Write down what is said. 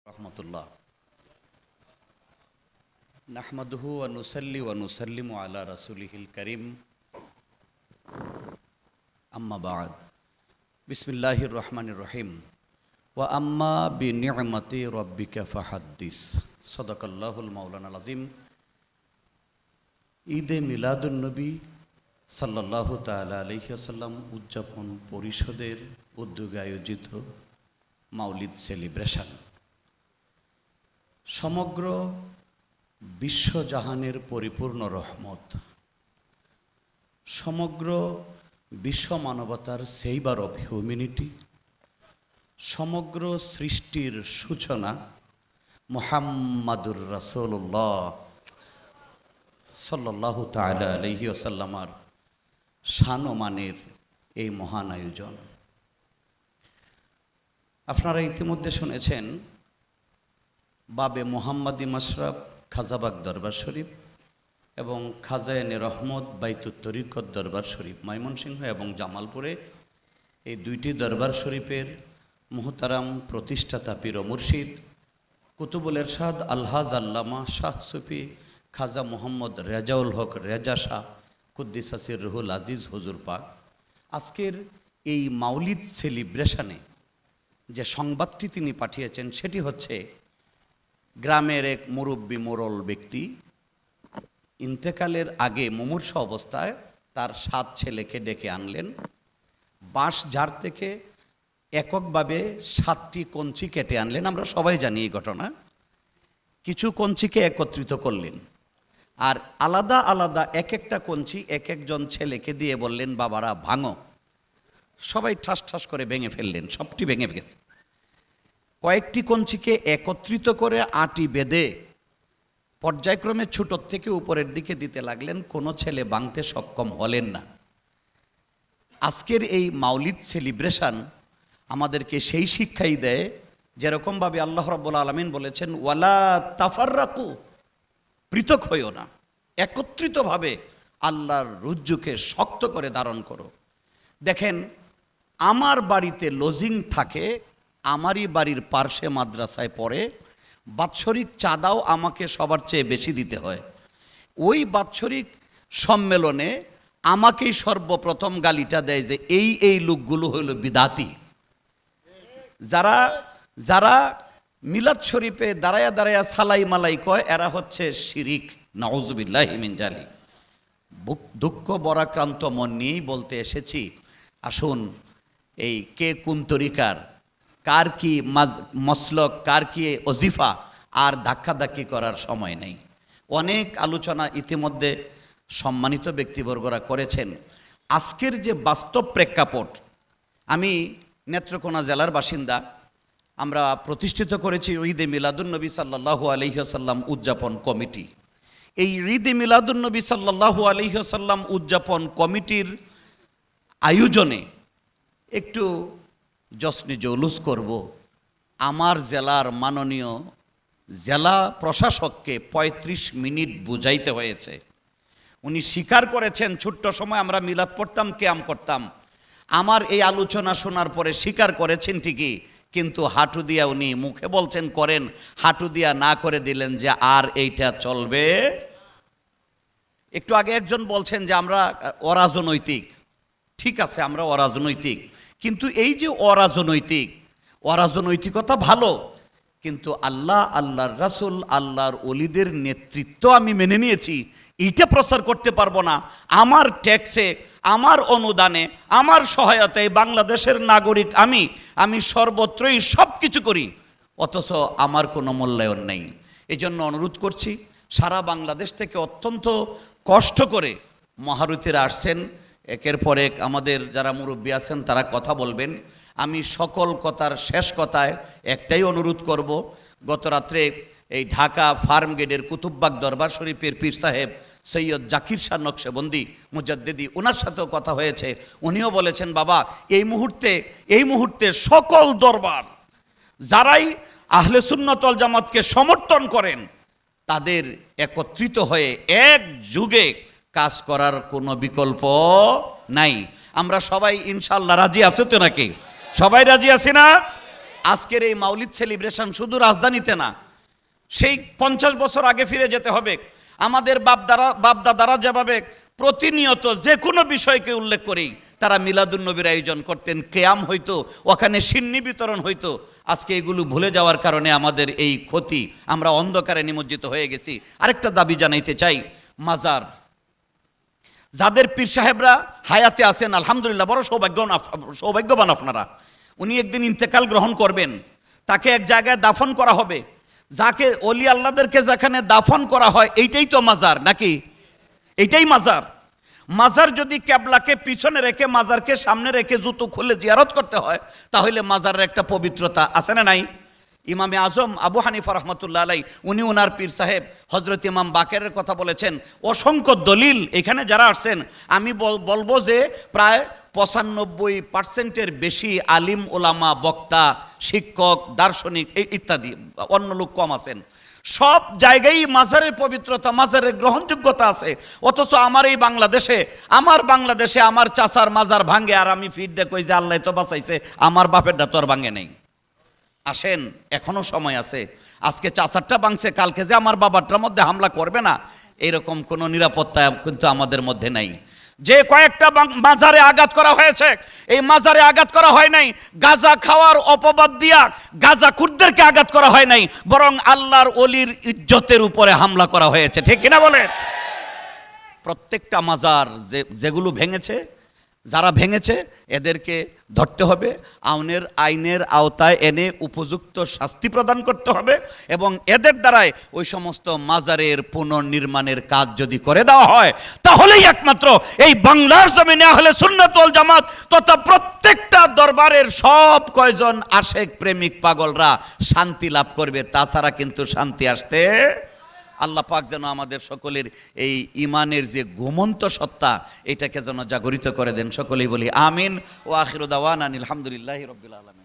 রহমতুল্লাহ নাহমাদুহু ওয়া নুসাল্লি ওয়া নুসাল্লিমু আলা রাসূলিহিল কারীম আম্মা বা'দ বিসমিল্লাহির রহমানির রহিম ওয়া আম্মা বিনি'মাতি রাব্বিকা ফাহাদ্দিস সাদাকাল্লাহুল মাওলানাল আযীম। ঈদে মিলাদুন নবী সাল্লাল্লাহু তাআলা আলাইহি ওয়াসাল্লাম উদযাপন পরিষদের উদ্যোগে আয়োজিত মাউলিদ সেলিব্রেশন সমগ্র বিশ্বজাহানের পরিপূর্ণ রহমত, সমগ্র বিশ্ব মানবতার সেইবার অফ হিউম্যানিটি, সমগ্র সৃষ্টির সূচনা মুহাম্মাদুর রাসূলুল্লাহ সাল্লাল্লাহু তাআলা আলাইহি ওয়াসাল্লামার শান ও মানের এই মহান আয়োজন। আপনারা ইতিমধ্যে শুনেছেন বাবে মোহাম্মদী মাশরাফ খাজাবাগ দরবার শরীফ এবং খাজায়ানে রহমত বাইতুত তরিকত দরবার শরীফ ময়মনসিংহ এবং জামালপুরে এই দুইটি দরবার শরীফের মুহতারাম প্রতিষ্ঠাতা পীর ও মুর্শিদ কুতুবুল এরশাদ আলহাজ আল্লামা শাহ সুফি খাজা মোহাম্মদ রেজাউল হক রেজা শাহ কুদ্দিস আসির রুহুল আজিজ হুজুর পাক আজকের এই মাউলিদ সেলিব্রেশনে যে সংবাদটি তিনি পাঠিয়েছেন সেটি হচ্ছে, গ্রামের এক মুরব্বী মোরল ব্যক্তি ইন্তেকালের আগে মুমূর্ষু অবস্থায় তার 7 ছেলেকে ডেকে আনলেন। বাঁশঝাড় থেকে এককভাবে 7টি কঞ্চি কেটে আনলেন। আমরা সবাই জানি এই ঘটনা। কিছু কঞ্চিকে একত্রিত করলেন আর আলাদা আলাদা এক একটা কঞ্চি এক একজন ছেলেকে দিয়ে বললেন, বাবারা ভাঙো। সবাই ঠাস ঠাস করে ভেঙে ফেললেন, সবটি ভেঙে গেছে। কয়েকটি কঞ্চিকে একত্রিত করে আটি বেঁধে পর্যায়ক্রমে ছোটোর থেকে উপরের দিকে দিতে লাগলেন। কোনো ছেলে ভাঙতে সক্ষম হলেন না। আজকের এই মাউলিদ সেলিব্রেশন আমাদেরকে সেই শিক্ষাই দেয়, যেরকমভাবে আল্লাহ রাব্বুল আলামিন বলেছেন, ওয়ালা তাফাররাকু, পৃথক হইও না, একত্রিতভাবে আল্লাহর রজ্জুকে শক্ত করে ধারণ করো। দেখেন, আমার বাড়িতে লজিং থাকে, আমারই বাড়ির পার্শ্বে মাদ্রাসায় পড়ে, বাৎসরিক চাঁদাও আমাকে সবার চেয়ে বেশি দিতে হয়। ওই বাৎসরিক সম্মেলনে আমাকেই সর্বপ্রথম গালিটা দেয় যে এই লোকগুলো হইল বিদাতি। যারা যারা মিলাদ শরীফে দাঁড়ায়া দাঁড়ায়া সালাই মালাই কয়, এরা হচ্ছে শিরিক, নাউজুবিল্লাহি মিন জালিক। দুঃখ বরাক্রান্ত মন নিয়েই বলতে এসেছি, আসুন এই কে কোন তরিকার, কার কি মসলক, কার কি ওজিফা, আর ধাক্কাধাক্কি করার সময় নেই। অনেক আলোচনা ইতিমধ্যে সম্মানিত ব্যক্তিবর্গরা করেছেন। আজকের যে বাস্তব প্রেক্ষাপট, আমি নেত্রকোনা জেলার বাসিন্দা। আমরা প্রতিষ্ঠিত করেছি ঈদে মিলাদুন নবী সাল্লাল্লাহু আলাইহি ওয়াসাল্লাম উদযাপন কমিটি। এই ঈদে মিলাদুন নবী সাল্লাল্লাহু আলাইহি ওয়াসাল্লাম উদযাপন কমিটির আয়োজনে একটু জশ্নে জৌলুস করব। আমার জেলার মাননীয় জেলা প্রশাসককে 35 মিনিট বুঝাইতে হয়েছে। উনি স্বীকার করেছেন, ছোট্ট সময় আমরা মিলাদ পড়তাম, কিয়াম করতাম। আমার এই আলোচনা শোনার পরে স্বীকার করেছেন ঠিকই, কিন্তু হাঁটু দিয়া উনি মুখে বলছেন করেন, হাঁটু দিয়া না করে দিলেন যে আর এইটা চলবে। একটু আগে একজন বলছেন যে আমরা অরাজনৈতিক। ঠিক আছে, আমরা অরাজনৈতিক, কিন্তু এই যে অরাজনৈতিকতা ভালো, কিন্তু আল্লাহ, আল্লাহর রাসূল, আল্লাহর ওলিদের নেতৃত্ব আমি মেনে নিয়েছি, এইটা প্রচার করতে পারবো না। আমার ট্যাক্সে, আমার অনুদানে, আমার সহায়তায় বাংলাদেশের নাগরিক আমি সর্বত্রই সব কিছু করি, অথচ আমার কোনো মূল্যায়ন নেই। এই জন্য অনুরোধ করছি, সারা বাংলাদেশ থেকে অত্যন্ত কষ্ট করে মহারথীরা আসছেন। একের পর এক আমাদের যারা মুরব্বী আছেন তারা কথা বলবেন। আমি সকল কথার শেষ কথায় একটাই অনুরোধ করব। গত রাত্রে এই ঢাকা ফার্ম গেটের কুতুববাগ দরবার শরীফের পীর সাহেব সৈয়দ জাকির শাহ নকশবন্দি মুজাদ্দিদি, ওনার সাথেও কথা হয়েছে। উনিও বলেছেন, বাবা এই মুহূর্তে সকল দরবার যারাই আহলে সুন্নাত ওয়াল জামাতকে সমর্থন করেন, তাদের একত্রিত হয়ে এক যুগে কাজ করার কোনো বিকল্প নাই। আমরা সবাই ইনশাআল্লাহ রাজি আছি তো নাকি? সবাই রাজি আছি না? আজকের এই মাউলিদ সেলিব্রেশন শুধু রাজধানীতে না, সেই 50 বছর আগে ফিরে যেতে হবে। আমাদের বাপদাদারা যেভাবে প্রতিনিয়ত যে কোনো বিষয়কে উল্লেখ করেই তারা মিলাদুন্নবীর আয়োজন করতেন, কেয়াম হইতো, ওখানে সিন্নি বিতরণ হইতো। আজকে এগুলো ভুলে যাওয়ার কারণে আমাদের এই ক্ষতি, আমরা অন্ধকারে নিমজ্জিত হয়ে গেছি। আরেকটা দাবি জানাইতে চাই, মাজার, যাদের পীর সাহেবরা হায়াতে আছেন আলহামদুলিল্লাহ, বড় সৌভাগ্যবান আপনারা। উনি একদিন ইন্তেকাল গ্রহণ করবেন, তাকে এক জায়গায় দাফন করা হবে। যাকে অলি আল্লাহদেরকে যেখানে দাফন করা হয় এইটাই তো মাজার, নাকি? এইটাই মাজার। মাজার যদি কেবলাকে পিছনে রেখে মাজারকে সামনে রেখে জুতো খুলে জিয়ারত করতে হয়, তাহলে মাজারের একটা পবিত্রতা আছে না নাই? ইমামে আজম আবু হানিফা রহমতুল্লাহ আলাই, উনি ওনার পীর সাহেব হজরত ইমাম বাকেরের কথা বলেছেন। অসংখ্য দলিল এখানে যারা আসছেন, আমি বলবো যে প্রায় 95% বেশি আলিম ওলামা, বক্তা, শিক্ষক, দার্শনিক ইত্যাদি, অন্য লোক কম আছেন। সব জায়গায় মাজারের পবিত্রতা, মাজারের গ্রহণযোগ্যতা আছে। অথচ আমার এই বাংলাদেশে, আমার চাচার মাজার ভাঙ্গে, আর আমি ফিট দেখই যে আল্লাহ তো বাঁচাইছে, আমার বাপেরটা তো আর ভাঙ্গে নেই। আসেন, এখনো সময় আছে। আজকে চাচারটা ভাঙছে, কালকে যে আমার বাবারটার মধ্যে হামলা করবে না, এরকম কোনো নিরাপত্তা কিন্তু আমাদের মধ্যে নাই। যে কয়েকটা মাজারে আঘাত করা হয়েছে, এই মাজারে আঘাত করা হয় নাই গাঁজা খাওয়ার অপবাদ দিয়া গাঁজাখুরদেরকে আঘাত করা হয় নাই, বরং আল্লাহর ওলির ইজ্জতের উপরে হামলা করা হয়েছে। ঠিক কিনা বলে? প্রত্যেকটা মাজার যেগুলো ভেঙেছে, যারা ভেঙেছে এদেরকে ধরতে হবে, আইনের আওতায় এনে উপযুক্ত শাস্তি প্রদান করতে হবে, এবং এদের দ্বারাই ওই সমস্ত মাজারের পুনর্নির্মাণের কাজ যদি করে দেওয়া হয়, তাহলেই একমাত্র এই বাংলার জমিনে আহলে সুন্নাত ওয়াল জামাত তথা প্রত্যেকটা দরবারের সব কয়জন আশেক প্রেমিক পাগলরা শান্তি লাভ করবে। তাছাড়া কিন্তু শান্তি আসতে, আল্লাহ পাক যেন আমাদের সকলের এই ইমানের যে ঘুমন্ত সত্তা, এটাকে যেন জাগরিত করে দেন। সকলেই বলি আমিন। ও আখিরু দাওয়ানা আলহামদুলিল্লাহি রাব্বিল আলামিন।